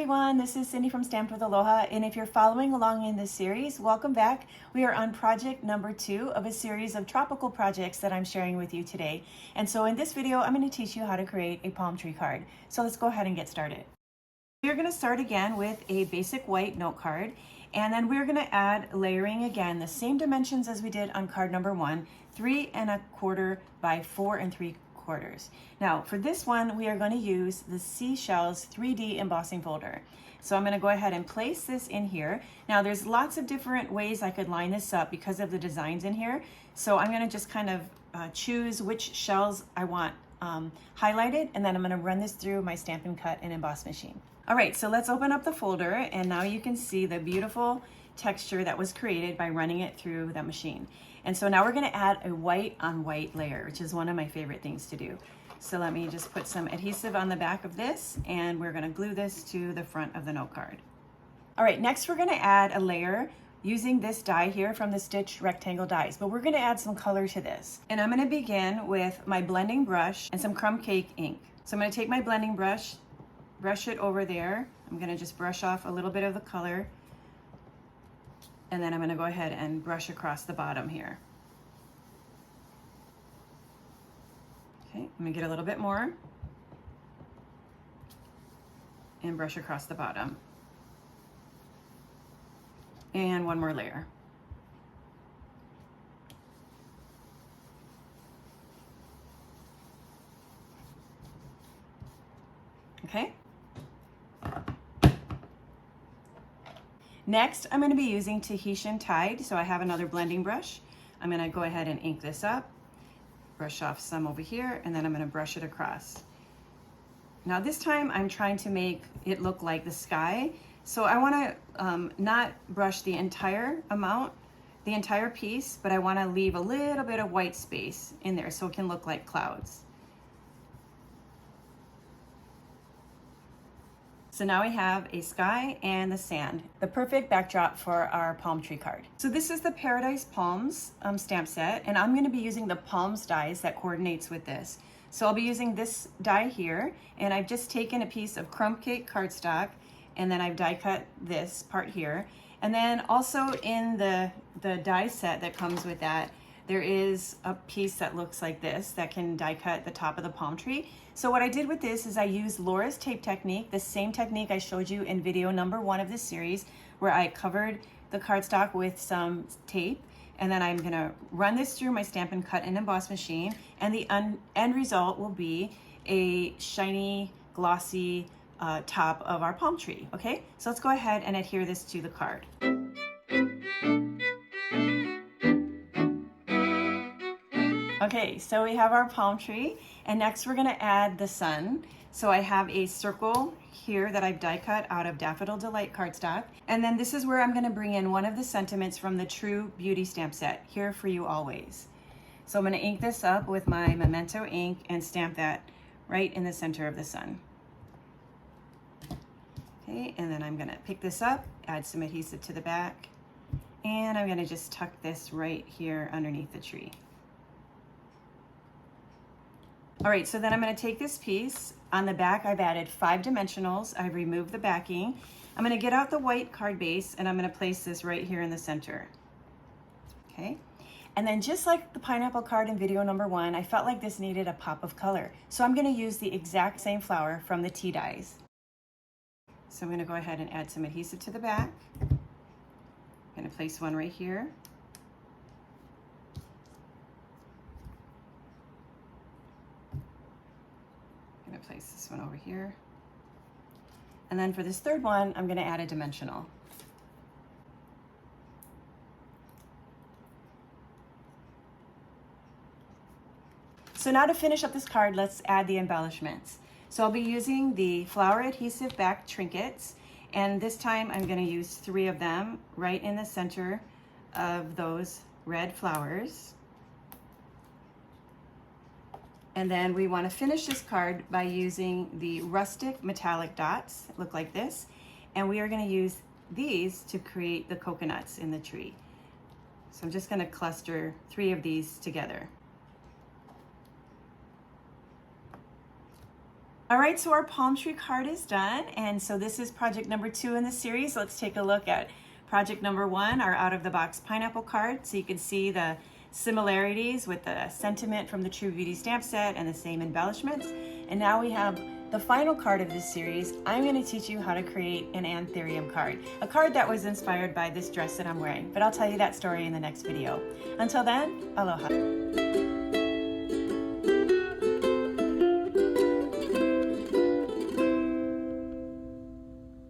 everyone, this is Cindy from Stamped with Aloha, and if you're following along in this series, welcome back. We are on project number 2 of a series of tropical projects that I'm sharing with you today. And so in this video, I'm going to teach you how to create a palm tree card. So let's go ahead and get started. We're going to start again with a basic white note card, and then we're going to add layering again, the same dimensions as we did on card number 1, 3 1/4 by 4 3/4. Now for this one, we are going to use the Seashells 3D embossing folder. So I'm going to go ahead and place this in here. Now there's lots of different ways I could line this up because of the designs in here. So I'm going to just kind of choose which shells I want highlighted, and then I'm going to run this through my Stampin' Cut and Emboss machine. All right, so let's open up the folder, and now you can see the beautiful texture that was created by running it through the machine. And so now we're going to add a white on white layer, which is one of my favorite things to do. So let me just put some adhesive on the back of this, and we're going to glue this to the front of the note card. All right, next we're going to add a layer using this die here from the Stitch Rectangle Dies, but we're going to add some color to this. And I'm going to begin with my blending brush and some crumb cake ink. So I'm going to take my blending brush, brush it over there. I'm going to just brush off a little bit of the color, and then I'm going to go ahead and brush across the bottom here. Okay, I'm going to get a little bit more and brush across the bottom. And one more layer. Okay. Next, I'm going to be using Tahitian Tide, so I have another blending brush. I'm going to go ahead and ink this up, brush off some over here, and then I'm going to brush it across. Now this time I'm trying to make it look like the sky, so I want to not brush the entire amount, the entire piece, but I want to leave a little bit of white space in there so it can look like clouds. So now we have a sky and the sand, the perfect backdrop for our palm tree card. So this is the Paradise Palms stamp set, and I'm going to be using the Palms dies that coordinates with this. So I'll be using this die here, and I've just taken a piece of crumb cake cardstock, and then I've die cut this part here. And then also in the die set that comes with that, there is a piece that looks like this that can die cut the top of the palm tree. So what I did with this is I used Laura's tape technique, the same technique I showed you in video number 1 of this series, where I covered the cardstock with some tape, and then I'm gonna run this through my Stampin' Cut and Emboss machine, and the end result will be a shiny, glossy top of our palm tree, okay? So let's go ahead and adhere this to the card. Okay, so we have our palm tree, and next we're going to add the sun. So I have a circle here that I've die cut out of Daffodil Delight cardstock, and then this is where I'm going to bring in one of the sentiments from the True Beauty stamp set, Here For You Always. So I'm going to ink this up with my Memento ink and stamp that right in the center of the sun. Okay, and then I'm going to pick this up, add some adhesive to the back, and I'm going to just tuck this right here underneath the tree. All right, so then I'm going to take this piece. On the back, I've added 5 dimensionals. I've removed the backing. I'm going to get out the white card base, and I'm going to place this right here in the center. Okay, and then just like the pineapple card in video number 1, I felt like this needed a pop of color. So I'm going to use the exact same flower from the tea dies. So I'm going to go ahead and add some adhesive to the back. I'm going to place one right here. Place this one over here. And then for this third one, I'm going to add a dimensional. So now to finish up this card, let's add the embellishments. So I'll be using the flower adhesive back trinkets, and this time I'm going to use 3 of them right in the center of those red flowers. And then we want to finish this card by using the rustic metallic dots, look like this, and we are going to use these to create the coconuts in the tree. So I'm just going to cluster 3 of these together. All right, so our palm tree card is done. And so this is project number 2 in the series. Let's take a look at project number 1, our out of the box pineapple card. So you can see the similarities with the sentiment from the True Beauty stamp set and the same embellishments. And now we have the final card of this series. I'm going to teach you how to create an anthurium card, a card that was inspired by this dress that I'm wearing. But I'll tell you that story in the next video. Until then, aloha.